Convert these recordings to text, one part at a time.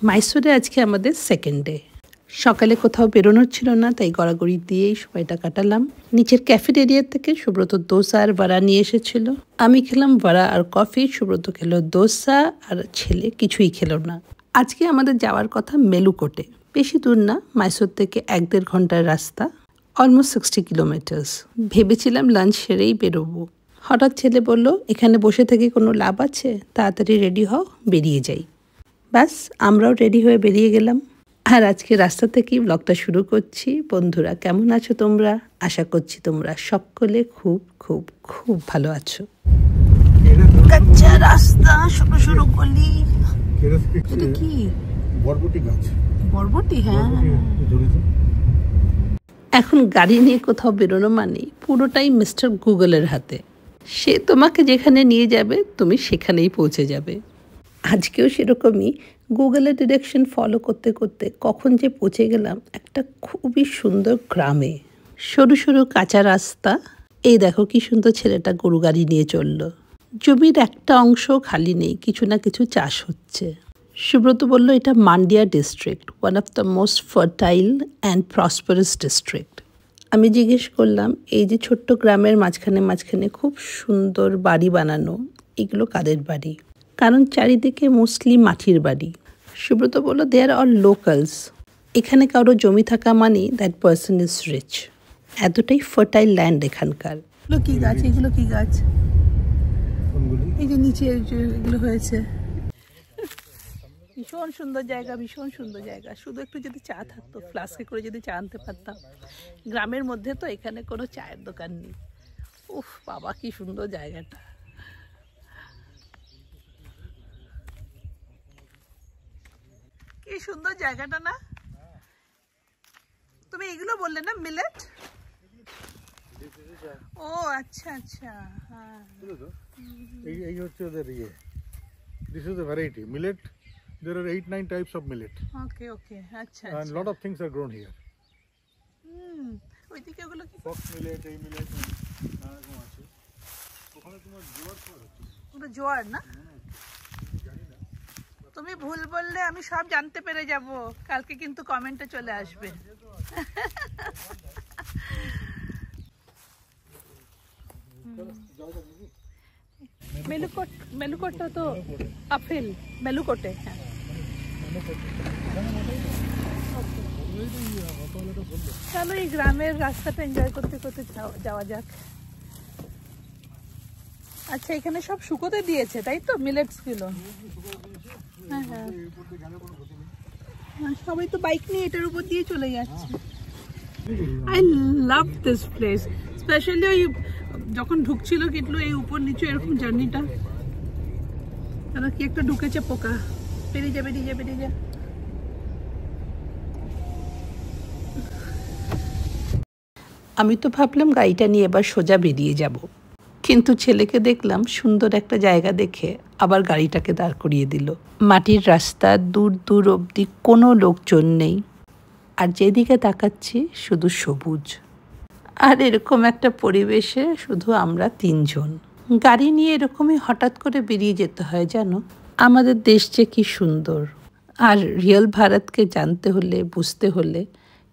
মাইসোরে আজকে আমাদের second day. সকালে কোথাও বেরোনোর ছিল না, তাই গড়াগড়ি দিয়েই সময়টা কাটালাম। নিচের ক্যাফেটেরিয়া থেকে সুব্রত দোসা আর বড়া নিয়ে এসেছিল। আমি খেলাম বড়া আর কফি, সুব্রত খেলো দোসা, আর ছেলে কিছুই খেলো না। আজকে আমাদের যাওয়ার কথা মেলুকোটে। বেশি দূর না, মাইসোর থেকে 1-1.5 ঘন্টার রাস্তা, অলমোস্ট 60 কিলোমিটার্স। ভেবেছিলাম লাঞ্চ সেরেই বেরোবো। হঠাৎ ছেলে বলল, এখানে বসে থেকে কোনো লাভ আছে, তাড়াতাড়ি রেডি হও, বেরিয়ে যাই। ব্যাস, আমরাও রেডি হয়ে বেরিয়ে গেলাম। আর আজকে রাস্তা থেকেই ব্লগটা শুরু করছি। বন্ধুরা, কেমন আছো তোমরা? আশা করছি তোমরা সকলে খুব খুব খুব ভালো আছো। কাঁচা রাস্তা, সরু সরু গলি। এটা কি? বরবটি গাছ। বরবটি, হ্যাঁ। এখন গাড়ি নিয়ে কোথাও বেরোনো মানে পুরোটাই মিস্টার গুগলের হাতে। সে তোমাকে যেখানে নিয়ে যাবে তুমি সেখানেই পৌঁছে যাবে। আজকেও সেরকমই গুগলের ডিরেকশন ফলো করতে করতে কখন যে পৌঁছে গেলাম একটা খুবই সুন্দর গ্রামে। সরু সরু কাঁচা রাস্তা। এই দেখো কি সুন্দর ছেলেটা গরু গাড়ি নিয়ে চলল। জমির একটা অংশ খালি নেই, কিছু না কিছু চাষ হচ্ছে। সুব্রত বলল এটা Mandya district, one of the most fertile and prosperous district. আমি জিজ্ঞেস করলাম, এই যে ছোট্ট গ্রামের মাঝখানে মাঝখানে খুব সুন্দর বাড়ি বানানো, এগুলো কাদের বাড়ি? কারণ চারিদিকে মোস্টলি মাটির বাড়ি। সুব্রত বলল, দে আর অল লোকালস। এখানে কারো জমি থাকা মানে দ্যাট পার্সন ইজ রিচ। এতটাই ফার্টাইল ল্যান্ড এখানকার। এগুলো কি গাছ? এগুলো কি গাছ? এই যে নিচে এগুলো হয়েছে। ভীষণ সুন্দর জায়গা, ভীষণ সুন্দর জায়গা। শুধু একটু যদি চা থাকতো, ফ্লাস্কে করে যদি চা আনতে পারতাম। গ্রামের মধ্যে তো এখানে কোনো চায়ের দোকান নেই। উফ বাবা, কি সুন্দর জায়গাটা। কি সুন্দর জায়গাটা না? তুমি এগুলো বললে না, মিলেট? ও আচ্ছা আচ্ছা, হ্যাঁ। এই হচ্ছে ওদের ইয়ে। This is a variety millet. There are 8-9 types of millet. Okay, okay, আচ্ছা। And lot of things are grown here. ওইদিকে ওগুলো কি? Fox millet, এই millet, এরকম আছে। ওখানে তোমার জোয়ার হচ্ছে। ওটা জোয়ার না? তুমি ভুল বললে আমি সব জানতে পেরে যাব। কালকে কিন্তু কমেন্টে চলে আসবে। মেলুকোটটা তো আপেল। মেলুকোটে, হ্যাঁ। চলো এই গ্রামের রাস্তাটা এনজয় করতে করতে যাওয়া যাক। আচ্ছা, এখানে সব শুকোতে দিয়েছে তাই তো, মিলেটস গুলো? হ্যাঁ হ্যাঁ, সবাই তো বাইক নিয়ে এটার উপর দিয়ে চলে যাচ্ছে। I love this place, specially ওই যখন ঢুকছিল কিটলু, এই উপর নিচে এরকম জার্নিটা। তারা কি একটা ঢুকেছে পোকা। বেরিয়ে যা, বেরিয়ে যা, বেরিয়ে যা। আমি তো ভাবলাম গাড়িটা নিয়ে এবার সোজা বেরিয়ে যাব, কিন্তু ছেলেকে দেখলাম সুন্দর একটা জায়গা দেখে আবার গাড়িটাকে দাঁড় করিয়ে দিল। মাটির রাস্তা, দূর দূর অবধি কোনো লোকজন নেই, আর যেদিকে তাকাচ্ছি শুধু সবুজ। আর এরকম একটা পরিবেশে শুধু আমরা 3 জন। গাড়ি নিয়ে এরকমই হঠাৎ করে বেরিয়ে যেতে হয় জানো। আমাদের দেশ যে কি সুন্দর। আর রিয়েল ভারতকে জানতে হলে, বুঝতে হলে,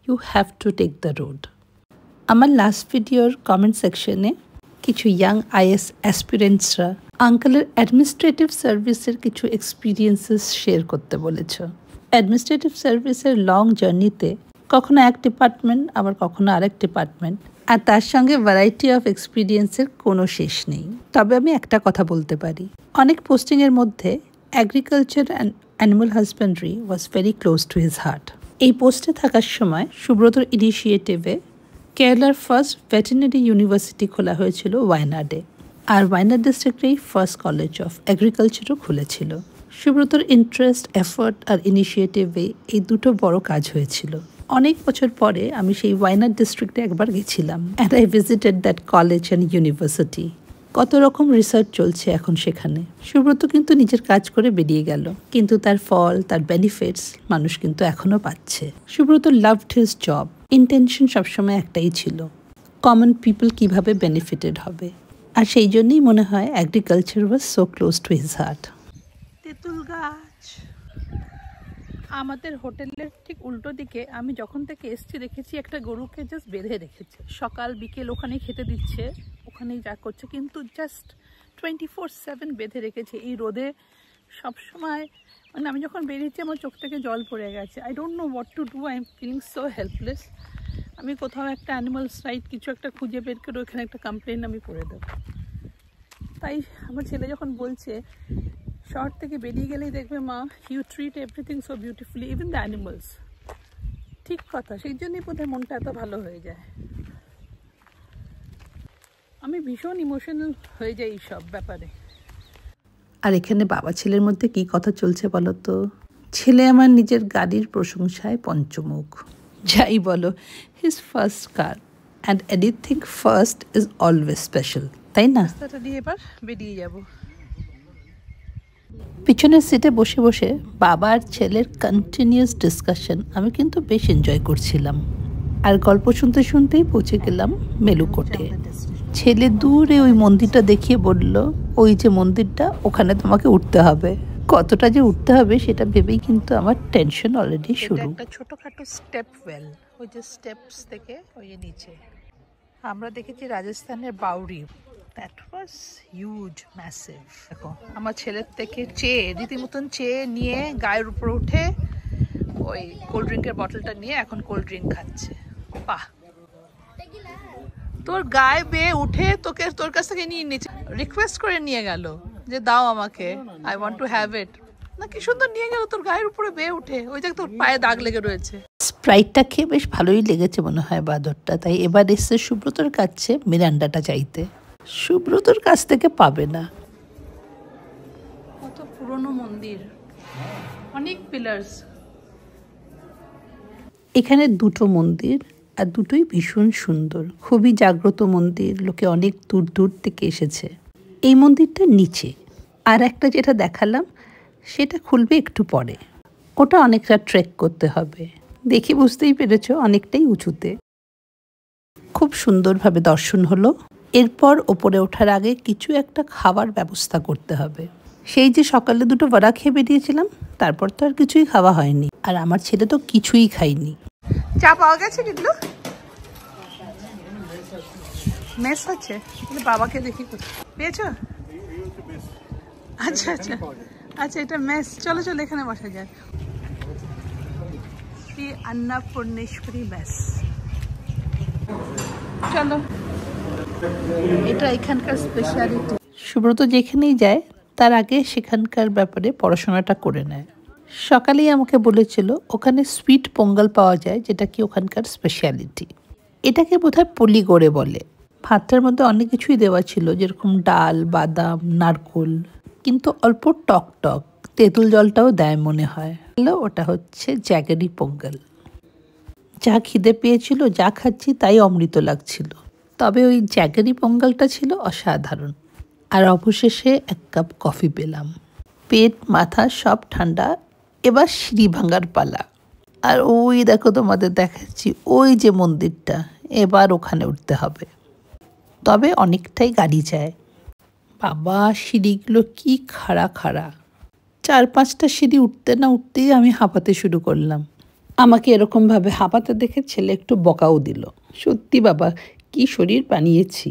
you have to take the road. আমার লাস্ট ভিডিওর কমেন্ট সেকশনে কিছু ইয়াং আইএস অ্যাসপিরেন্টসরা আঙ্কেলের অ্যাডমিনিস্ট্রেটিভ সার্ভিসের কিছু এক্সপিরিয়েন্সেস শেয়ার করতে বলেছ। অ্যাডমিনিস্ট্রেটিভ সার্ভিসের লং জার্নিতে কখনো এক ডিপার্টমেন্ট, আবার কখনো আরেক ডিপার্টমেন্ট, আর তার সঙ্গে ভ্যারাইটি অফ এক্সপিরিয়েন্সের কোনো শেষ নেই। তবে আমি একটা কথা বলতে পারি, অনেক পোস্টিংয়ের মধ্যে agriculture and animal husbandry was very close to his heart. এই পোস্টে থাকার সময় সুব্রতর ইনিশিয়েটিভে কেরালার ফার্স্ট ভেটেরিনারি ইউনিভার্সিটি খোলা হয়েছিল ওয়ায়নাডে, আর ওয়ায়নাড ডিস্ট্রিক্টেই ফার্স্ট কলেজ অফ এগ্রিকালচারও খুলেছিল। সুব্রতর ইন্টারেস্ট, এফোর্ট আর ইনিশিয়েটিভে এই দুটো বড় কাজ হয়েছিল। অনেক বছর পরে আমি সেই ওয়ায়নাড ডিস্ট্রিক্টে একবার গেছিলাম, and I visited that college and university. কত রকম রিসার্চ চলছে এখন সেখানে। সুব্রত কিন্তু নিজের কাজ করে বেরিয়ে গেল, কিন্তু তার ফল, তার বেনিফিটস মানুষ কিন্তু এখনো পাচ্ছে। Subrata loved his job. Intention সবসময় একটাই ছিল, কমন পিপল কিভাবে বেনিফিটেড হবে। আর সেই জন্যই মনে হয় agriculture was so close to his heart. তেঁতুল গাছ, আমাদের হোটেলের ঠিক উল্টো দিকে আমি যখন থেকে এসছি দেখেছি একটা গরুকে জাস্ট বেঁধে রেখেছে, সকাল বিকেল ওখানে খেতে দিচ্ছে, ওখানেই যা করছে, কিন্তু জাস্ট 24/7 বেঁধে রেখেছে এই রোদে সবসময়। মানে আমি যখন বেরিয়েছি আমার চোখ থেকে জল পড়ে গেছে। I don't know what to do, I am feeling so helpless. আমি কোথাও একটা অ্যানিমালস রাইট কিছু একটা খুঁজে বের করে ওখানে একটা কমপ্লেন আমি করে দেবো। তাই আমার ছেলে যখন বলছে শহর থেকে বেরিয়ে গেলেই দেখবে মা, you treat everything so beautifully, even the animals, ঠিক কথা, সেই জন্যই বোধহয় মনটা এত ভালো হয়ে যায়। আমি ভীষণ ইমোশনাল হয়ে যাই এইসব ব্যাপারে। আর এখানে বাবা ছেলের মধ্যে কি কথা চলছে বলো তো? ছেলে আমার নিজের গাড়ির প্রশংসায় পঞ্চমুখ। যাই বলো, his first car and anything first is always special, তাই না? রাস্তাটা দিয়ে এবার বেরিয়ে যাব। পিছনের সিটে বসে বসে বাবা আর ছেলের কন্টিনিউয়াস ডিসকাশন আমি কিন্তু বেশ এনজয় করছিলাম। আর গল্প শুনতে শুনতেই পৌঁছে গেলাম মেলুকোটে। ছেলে দূরে ওই মন্দিরটা দেখিয়ে বলল, ওই যে মন্দিরটা, ওখানে তোমাকে উঠতে হবে। কতটা যে উঠতে হবে সেটা ভেবেই কিন্তু আমার টেনশন অলরেডি শুরু। একটা ছোটখাটো স্টেপ ওয়েল, ওই যে স্টেপস থেকে ওই নিচে আমরা দেখেছি রাজস্থানের Bauri. That was huge, massive. দেখো আমার ছেলের থেকে চেয়ে রীতিমতন চেয়ে নিয়ে গায়ের উপর উঠে ওই কোল্ড ড্রিঙ্কের বটলটা নিয়ে এখন কোল্ড ড্রিঙ্ক খাচ্ছে। বাহ, তোর গায়ে বেয়ে উঠে তোকে তোর কাছ থেকে নিয়ে নিচ্ছে, রিকোয়েস্ট করে নিয়ে গেল যে দাও আমাকে, I want to have it. না কি সুন্দর নিয়ে গেল তোর গায়ের উপরে বেয়ে উঠে, ওই যে তোর পায়ে দাগ লেগে রয়েছে। স্প্রাইটটা খেয়ে বেশ ভালোই লেগেছে মনে হয় বাদরটা, তাই এবার এসছে সুব্রতর কাছে মিরান্ডাটা চাইতে। সুব্রতর কাছ থেকে পাবে না। কত পুরনো মন্দির, অনেক পিলার্স। এখানে দুটো মন্দির আর দুটোই ভীষণ সুন্দর, খুবই জাগ্রত মন্দির, লোকে অনেক দূর দূর থেকে এসেছে। এই মন্দিরটা নিচে, আর একটা যেটা দেখালাম সেটা খুলবে একটু পরে, ওটা অনেকটা ট্রেক করতে হবে। দেখে বুঝতেই পেরেছ অনেকটাই উঁচুতে। খুব সুন্দরভাবে দর্শন হলো। এরপর ওপরে ওঠার আগে কিছু একটা খাবার ব্যবস্থা করতে হবে। সেই যে সকালে দুটো বড়া খেয়ে বেরিয়েছিলাম, তারপর তো আর কিছুই খাওয়া হয়নি, আর আমার ছেলে তো কিছুই খায়নি। চা পাওয়া গেছে কিন্তু মেস আছে, বাবাকে দেখি পেয়েছ? আচ্ছা আচ্ছা আচ্ছা, এটা মেস। চলো চলো এখানে বসা যায়। শ্রী অন্নপূর্ণেশ্বরী মেস, চলো। এটা এখানকার স্পেশালিটি। সুব্রত যেখানেই যায় তার আগে সেখানকার ব্যাপারে পড়াশোনাটা করে নেয়। সকালেই আমাকে বলেছিল ওখানে সুইট পোঙ্গল পাওয়া যায়, যেটা কি ওখানকার স্পেশালিটি। এটাকে বোধহয় পলি করে বলে। ভাতটার মধ্যে অনেক কিছুই দেওয়া ছিল, যেরকম ডাল, বাদাম, নারকোল, কিন্তু অল্প টক টক, তেঁতুল জলটাও দেয় মনে হয়। ওটা হচ্ছে জ্যাগেরি পোঙ্গল। যা খিদে পেয়েছিল, যা খাচ্ছি তাই অমৃত লাগছিল। তবে ওই জ্যাগেরি পোঙ্গলটা ছিল অসাধারণ। আর অবশেষে এক কাপ কফি পেলাম। পেট মাথা সব ঠান্ডা। এবার সিঁড়ি ভাঙার পালা। আর ওই দেখো তোমাদের দেখাচ্ছি ওই যে মন্দিরটা, এবার ওখানে উঠতে হবে। তবে অনেকটাই গাড়ি যায়। বাবা, সিঁড়িগুলো কি খাড়া খাড়া। 4-5টা সিঁড়ি উঠতে না উঠতেই আমি হাঁপাতে শুরু করলাম। আমাকে এরকমভাবে হাঁপাতে দেখে ছেলে একটু বকাও দিল। সত্যি বাবা, কি শরীর বানিয়েছি।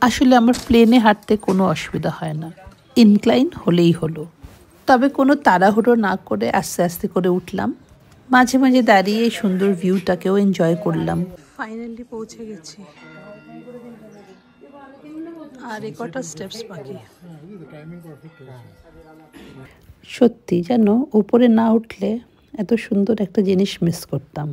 আসলে আমার প্লেনে হাঁটতে কোনো অসুবিধা হয় না, ইনক্লাইন হলেই হলো। তবে কোনো তাড়াহুড়ো না করে আস্তে আস্তে করে উঠলাম। মাঝে মাঝে দাঁড়িয়ে এই সুন্দর ভিউটাকেও এনজয় করলাম। ফাইনালি পৌঁছে গেছি, আর কটা স্টেপস বাকি। সত্যি জানো, উপরে না উঠলে এত সুন্দর একটা জিনিস মিস করতাম।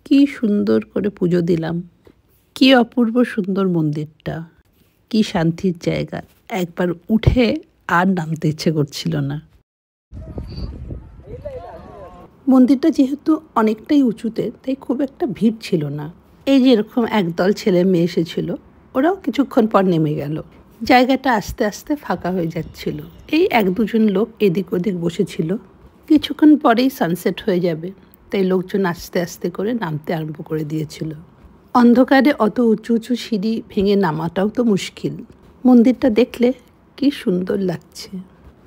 কি সুন্দর করে পুজো দিলাম। কি অপূর্ব সুন্দর মন্দিরটা, কি শান্তির জায়গা। একবার উঠে আর নামতে ইচ্ছে করছিল না। মন্দিরটা যেহেতু অনেকটাই উঁচুতে, তাই খুব একটা ভিড় ছিল না। এই যে এরকম একদল ছেলে মেয়ে এসেছিল, ওরাও কিছুক্ষণ পর নেমে গেল। জায়গাটা আস্তে আস্তে ফাঁকা হয়ে যাচ্ছিল। এই 1-2জন লোক এদিক ওদিক বসেছিল। কিছুক্ষণ পরেই সানসেট হয়ে যাবে, তাই লোকজন আস্তে আস্তে করে নামতে আরম্ভ করে দিয়েছিল। অন্ধকারে অত উঁচু উঁচু সিঁড়ি ভেঙে নামাটাও তো মুশকিল। মন্দিরটা দেখলে কি সুন্দর লাগছে।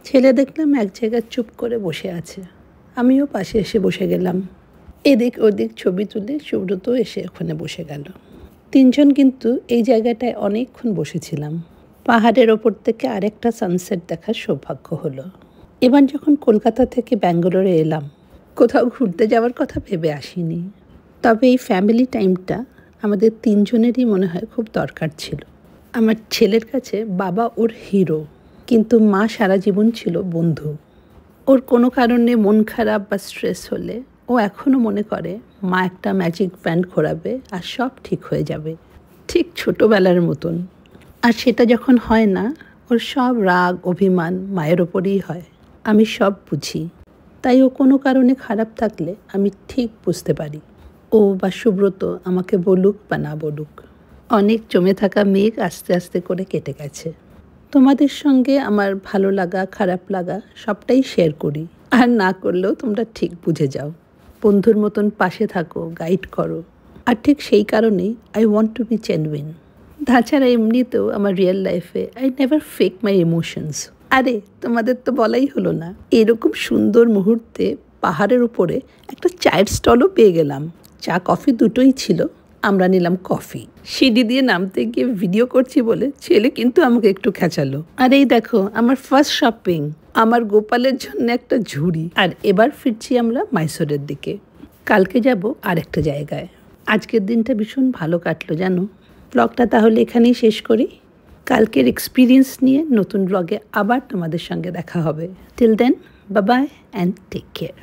ছেলে দেখলাম এক জায়গায় চুপ করে বসে আছে, আমিও পাশে এসে বসে গেলাম। এদিক ওদিক ছবি তুলে সুব্রত এসে ওখানে বসে গেল। তিনজন কিন্তু এই জায়গাটায় অনেকক্ষণ বসেছিলাম। পাহাড়ের ওপর থেকে আরেকটা সানসেট দেখার সৌভাগ্য হলো। এবার যখন কলকাতা থেকে ব্যাঙ্গালোরে এলাম, কোথাও ঘুরতে যাওয়ার কথা ভেবে আসিনি। তবে এই ফ্যামিলি টাইমটা আমাদের তিনজনেরই মনে হয় খুব দরকার ছিল। আমার ছেলের কাছে বাবা ওর হিরো, কিন্তু মা সারা জীবন ছিল বন্ধু। ওর কোনো কারণে মন খারাপ বা স্ট্রেস হলে ও এখনও মনে করে মা একটা ম্যাজিক ব্যান্ড ঘোরাবে আর সব ঠিক হয়ে যাবে, ঠিক ছোটোবেলার মতন। আর সেটা যখন হয় না, ওর সব রাগ অভিমান মায়ের ওপরেই হয়। আমি সব বুঝি, তাই ও কোনো কারণে খারাপ থাকলে আমি ঠিক বুঝতে পারি। ও বা সুব্রত আমাকে বলুক বা না বলুক, অনেক জমে থাকা মেঘ আস্তে আস্তে করে কেটে গেছে। তোমাদের সঙ্গে আমার ভালো লাগা খারাপ লাগা সবটাই শেয়ার করি, আর না করলেও তোমরা ঠিক বুঝে যাও। বন্ধুর মতন পাশে থাকো, গাইড করো। আর ঠিক সেই কারণেই I want to be genuine. তাছাড়া এমনিতেও আমার real life I never fake my emotions. আরে তোমাদের তো বলাই হলো না, এরকম সুন্দর মুহূর্তে পাহাড়ের উপরে একটা চায়ের স্টলও পেয়ে গেলাম। চা কফি দুটোই ছিল, আমরা নিলাম কফি। সিঁড়ি দিয়ে নামতে গিয়ে ভিডিও করছি বলে ছেলে কিন্তু আমাকে একটু খেঁচালো। আর এই দেখো আমার ফার্স্ট শপিং, আমার গোপালের জন্য একটা ঝুড়ি। আর এবার ফিরছি আমরা মাইসোরের দিকে। কালকে যাব আরেকটা জায়গায়। আজকের দিনটা ভীষণ ভালো কাটলো জানো। ব্লগটা তাহলে এখানেই শেষ করি। কালকের এক্সপিরিয়েন্স নিয়ে নতুন ব্লগে আবার তোমাদের সঙ্গে দেখা হবে। Till then, bye bye and take care.